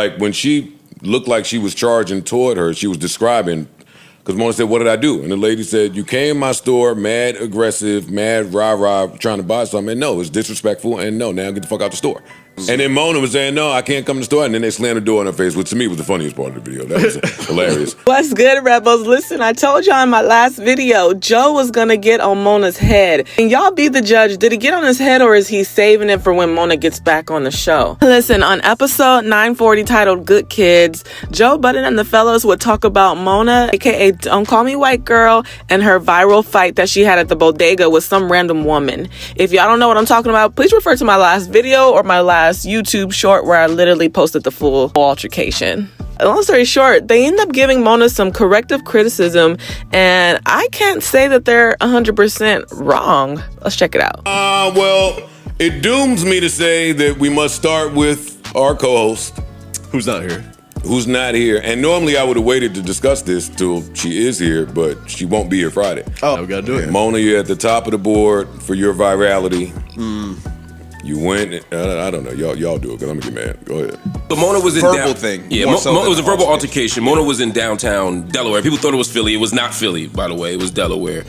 Like when she looked like she was charging toward her, she was describing, because Mona said, what did I do? And the lady said, you came in my store mad aggressive, mad rah-rah, trying to buy something. And no, it's disrespectful, and no, now get the fuck out the store. And then Mona was saying, no, I can't come to the store. And then they slammed the door in her face, which to me was the funniest part of the video. That was hilarious. What's good, Rebels? Listen, I told y'all in my last video, Joe was going to get on Mona's head. And y'all be the judge. Did he get on his head or is he saving it for when Mona gets back on the show? Listen, on episode 940 titled Good Kids, Joe Budden and the fellows would talk about Mona, aka Don't Call Me White Girl, and her viral fight that she had at the bodega with some random woman. If y'all don't know what I'm talking about, please refer to my last video or my last YouTube short where I literally posted the full altercation. Long story short, they end up giving Mona some corrective criticism, and I can't say that they're 100% wrong. Let's check it out. Well, it dooms me to say that we must start with our co-host. Who's not here. Who's not here. And normally I would have waited to discuss this till she is here, but she won't be here Friday. Oh, we gotta do it. Mona, you're at the top of the board for your virality. You went, I don't know, y'all do it, because I'm going to get mad. Go ahead. But Mona was in verbal thing. Yeah, it was a verbal altercation. Mona was in downtown Delaware. People thought it was Philly. It was not Philly, by the way. It was Delaware.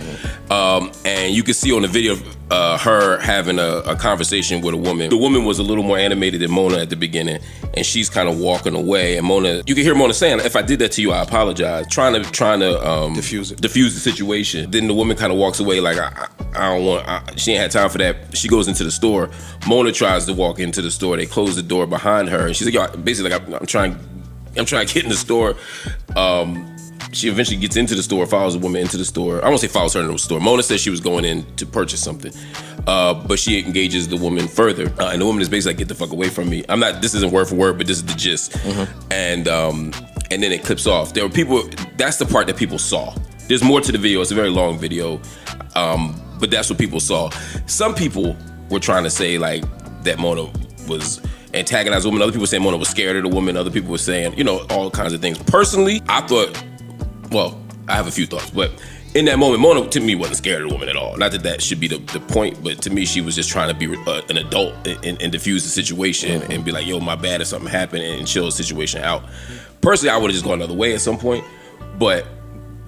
And you could see on the video her having a conversation with a woman. The woman was a little more animated than Mona at the beginning, and she's kind of walking away. And Mona, you can hear Mona saying, "If I did that to you, I apologize." Trying to diffuse the situation. Then the woman kind of walks away like, I don't want. She ain't had time for that. She goes into the store. Mona tries to walk into the store. They close the door behind her, and she's like, "Yo, basically, like, I'm trying to get in the store." She eventually gets into the store, follows the woman into the store. I won't say follows her into the store. Mona says she was going in to purchase something, but she engages the woman further, and the woman is basically like, "Get the fuck away from me." This isn't word for word, but this is the gist. And then it clips off. There were people. That's the part that people saw. There's more to the video. It's a very long video, but that's what people saw. Some people were trying to say like that Mona was antagonized woman. Other people saying Mona was scared of the woman. Other people were saying, all kinds of things. Personally, I thought, well, I have a few thoughts, but in that moment, Mona to me wasn't scared of the woman at all. Not that should be the point, but to me, she was just trying to be an adult and diffuse the situation and be like, yo, my bad if something happened, and chill the situation out. Personally, I would have just gone another way at some point, but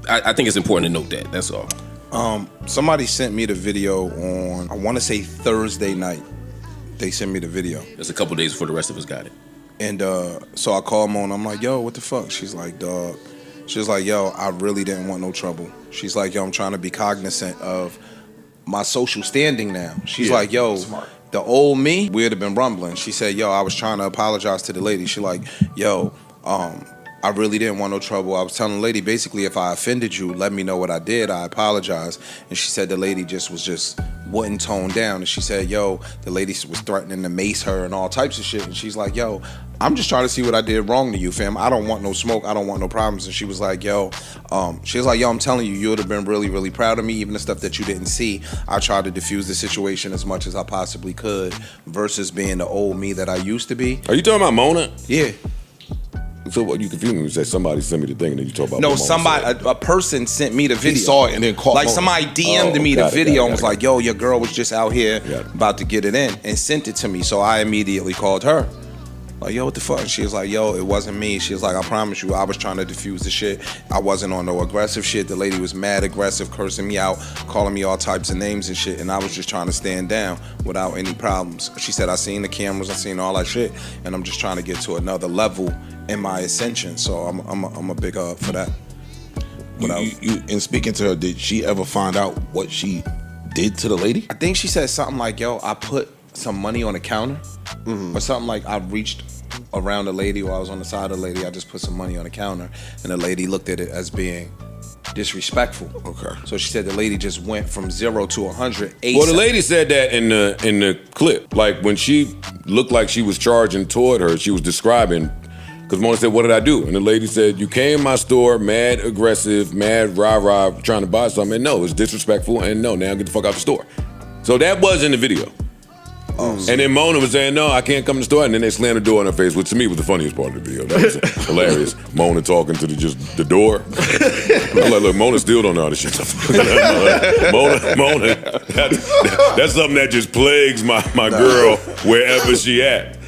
I think it's important to note that. That's all. Somebody sent me the video on, I want to say Thursday night. They sent me the video. It's a couple days before the rest of us got it. And so I called Mona. I'm like, yo, what the fuck? She's like, dog. She was like, yo, I really didn't want no trouble. She's like, yo, I'm trying to be cognizant of my social standing now. She's like, yo, smart. The old me, we'd have been rumbling. She said, yo, I was trying to apologize to the lady. She like, yo, I really didn't want no trouble. I was telling the lady, basically, if I offended you, let me know what I did. I apologize. And she said the lady wouldn't tone down. And she said, yo, the lady was threatening to mace her and all types of shit. And she's like, yo, I'm just trying to see what I did wrong to you, fam. I don't want no smoke. I don't want no problems. And she was like, yo, I'm telling you, you would have been really, really proud of me. Even the stuff that you didn't see, I tried to diffuse the situation as much as I possibly could versus being the old me that I used to be. Are you talking about Mona? Yeah. So what you confused me when you said somebody sent me the thing and then you talk about no, a person sent me the video. He saw it and then called. Like somebody DM'd me the video and was like, yo, your girl was just out here about to get it in and sent it to me. So I immediately called her. Like, yo, what the fuck? And she was like, yo, it wasn't me. She was like, I promise you, I was trying to diffuse the shit. I wasn't on no aggressive shit. The lady was mad aggressive, cursing me out, calling me all types of names and shit. And I was just trying to stand down without any problems. She said, I seen the cameras, I seen all that shit. And I'm just trying to get to another level in my ascension. So I'm a big up for that. In speaking to her, did she ever find out what she did to the lady? I think she said something like, yo, I put some money on the counter or something like I reached around the lady or I was on the side of the lady. I just put some money on the counter and the lady looked at it as being disrespectful. Okay. So she said the lady just went from 0 to 100. Well, the lady said that in the clip. Like when she looked like she was charging toward her, she was describing, because Mona said, what did I do? And the lady said, you came in my store mad aggressive, mad rah-rah, trying to buy something. And no, it's disrespectful. And no, now get the fuck out the store. So that was in the video. And then Mona was saying, no, I can't come to the store. And then they slammed the door in her face, which to me was the funniest part of the video. That was hilarious. Mona talking to the door. I'm like, look, Mona still don't know how to shut the fuck up. Mona, that's something that just plagues my girl wherever she at.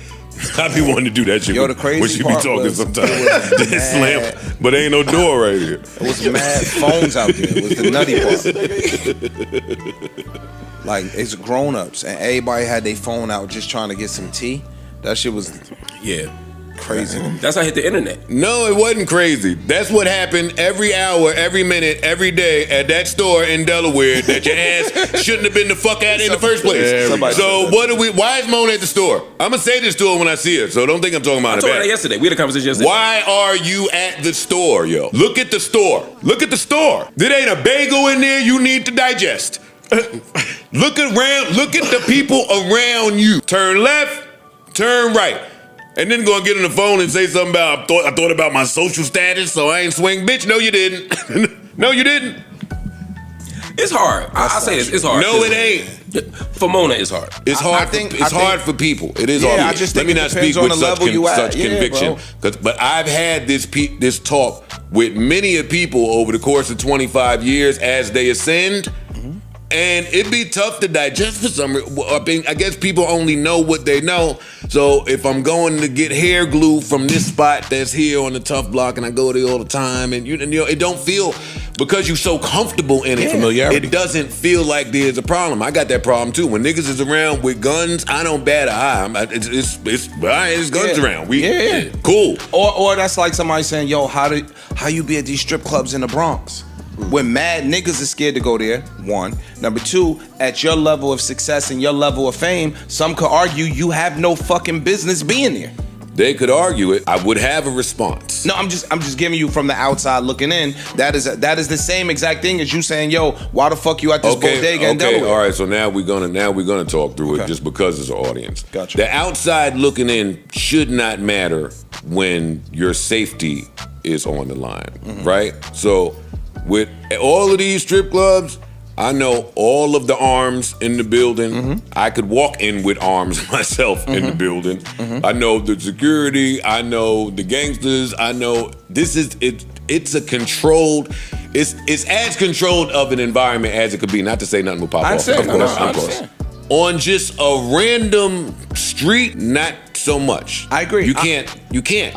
I be wanting to do that shit Yo, the crazy when she be part talking was, sometimes. it was Just slam, but ain't no door right here. It was mad phones out there. It was the nutty part. Like, it's grown-ups, and everybody had their phone out just trying to get some tea. That shit was crazy. That's how I hit the internet. No, it wasn't crazy. That's what happened every hour, every minute, every day at that store in Delaware that your ass shouldn't have been the fuck at in the first place. So why is Mona at the store? I'm gonna say this to her when I see her, so don't think I'm talking about it. I told her that yesterday. We had a conversation yesterday. Why are you at the store, yo? Look at the store. Look at the store. There ain't a bagel in there you need to digest. Look around. Look at the people around you. Turn left, turn right. And then go and get on the phone and say something about, I thought about my social status, so I ain't swing. Bitch, no you didn't. No you didn't. It's hard. I say this, it's hard. No, it ain't. For Mona, it's hard. It's hard. It's hard for people. It is hard. I just Let think me it not depends speak on with the level you at. such conviction. But I've had this talk with many of people over the course of 25 years as they ascend. And it'd be tough to digest for some reason. I guess people only know what they know. So if I'm going to get hair glue from this spot that's here on the Tough Block and I go there all the time and you know, it don't feel, because you're so comfortable in it, familiarity. It doesn't feel like there's a problem. I got that problem too. When niggas is around with guns, I don't bat an eye. It's guns around. Cool. Or that's like somebody saying, yo, how you be at these strip clubs in the Bronx? When mad niggas is scared to go there, one. Number two, at your level of success and your level of fame, some could argue you have no fucking business being there. They could argue it. I would have a response. No, I'm just giving you from the outside looking in. That is the same exact thing as you saying, yo, why the fuck you at this bodega in Delaware? All right. So now we're gonna talk through it just because it's an audience. Gotcha. The outside looking in should not matter when your safety is on the line, right? So with all of these strip clubs, I know all of the arms in the building. I could walk in with arms myself in the building. I know the security. I know the gangsters. I know this is it. It's a controlled. It's as controlled of an environment as it could be. Not to say nothing will pop off. Of course. On just a random street, not so much. I agree. You can't.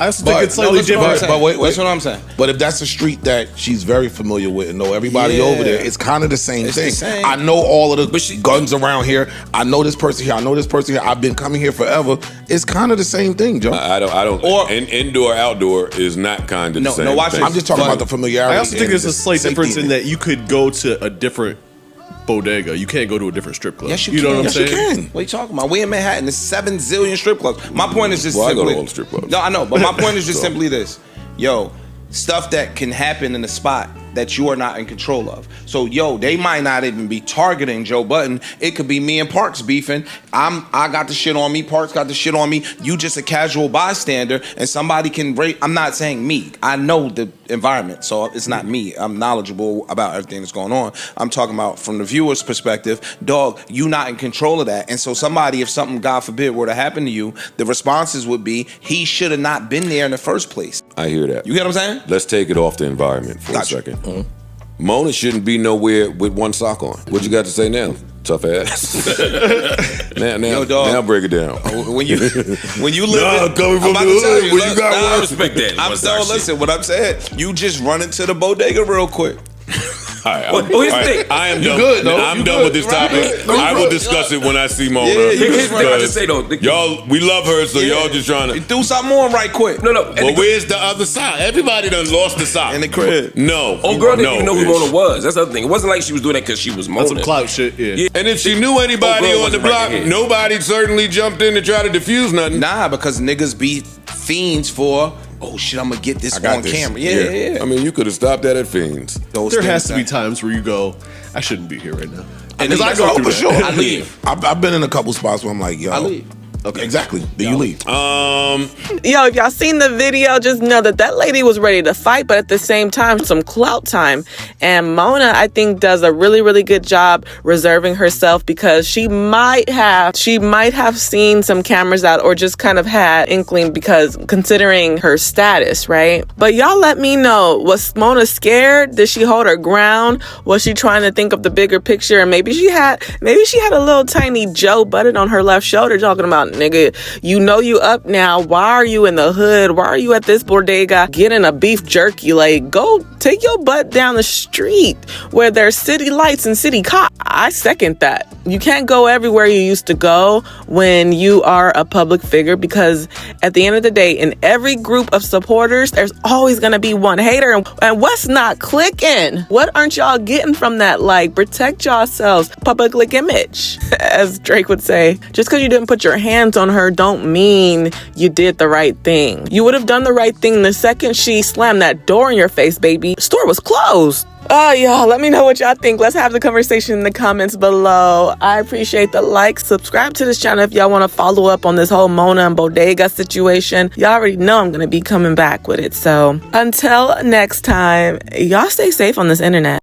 I also think it's slightly different. But wait, that's what I'm saying. But if that's a street that she's very familiar with and know everybody over there, it's kind of the same thing. The same. I know all of the guns around here. I know this person here. I know this person here. I've been coming here forever. It's kind of the same thing, Joe. I don't. Or indoor, outdoor is not kind of the same. No, watch thing. I'm just talking about the familiarity. I also think there's a slight safety difference in that you could go to a different bodega. You can't go to a different strip club. Yes, you know can. what I'm Yes, saying? you can. What are you talking about? We in Manhattan. There's 7 zillion strip clubs. My point is just I simply... go to all the strip clubs. No, I know. But my point is just simply this. Yo, stuff that can happen in a spot that you are not in control of. So, they might not even be targeting Joe Budden. It could be me and Parks beefing. I got the shit on me. Parks got the shit on me. You just a casual bystander, and somebody can rate. I'm not saying me. I know the environment, so it's not me. I'm knowledgeable about everything that's going on. I'm talking about from the viewer's perspective. Dog, you not in control of that. And so somebody, if something, God forbid, were to happen to you, the responses would be, he should have not been there in the first place. I hear that. You get what I'm saying? Let's take it off the environment for a second. Mona shouldn't be nowhere with one sock on. What you got to say now, tough ass? now break it down. When you live, coming from the hood, when you got I one. respect that. Listen, what I'm saying, you just run into the bodega real quick. All right, here's the thing. I am done. good, though. I'm You done good. with this topic. I will discuss it when I see Mona. Here's the thing I just say though. Y'all, we love her, so y'all just trying to. Do something on right quick. No. Well, where's the other sock? Everybody done lost the sock. In the crib. No. Old girl didn't even know who bitch. Mona was. That's the other thing. It wasn't like she was doing that because she was Mona. That's some clout shit. Yeah. And if she knew anybody girl on the wasn't right block, here. nobody certainly jumped in to try to defuse nothing. Nah, because niggas be fiends for, oh shit, I'm gonna get this on camera. Yeah. I mean, you could have stopped that at Fiends. Those There things has to be that- times where you go, I shouldn't be here right now. And Because I go through for that. sure. I leave. I've been in a couple spots where I'm like, yo. I leave. Okay. Exactly. Then you leave. If y'all seen the video, just know that lady was ready to fight, but at the same time, some clout time. And Mona, I think, does a really, really good job reserving herself because she might have seen some cameras out or just kind of had inkling because considering her status, right? But y'all let me know, was Mona scared? Did she hold her ground? Was she trying to think of the bigger picture? And maybe she had a little tiny Joe Budden on her left shoulder talking about, on, nigga. You know you up now. Why are you in the hood? Why are you at this bodega getting a beef jerky? Like, go take your butt down the street where there's city lights and city cops. I second that. You can't go everywhere you used to go when you are a public figure, because at the end of the day, in every group of supporters, there's always going to be one hater. And what's not clicking? What aren't y'all getting from that? Like, protect yourselves. Public image, as Drake would say. Just because you didn't put your hands on her don't mean you did the right thing. You would have done the right thing the second she slammed that door in your face, baby. The store was closed. Y'all, let me know what y'all think. Let's have the conversation in the comments below. I appreciate the like. Subscribe to this channel if y'all want to follow up on this whole Mona and Bodega situation. Y'all already know I'm going to be coming back with it. So until next time, y'all stay safe on this internet.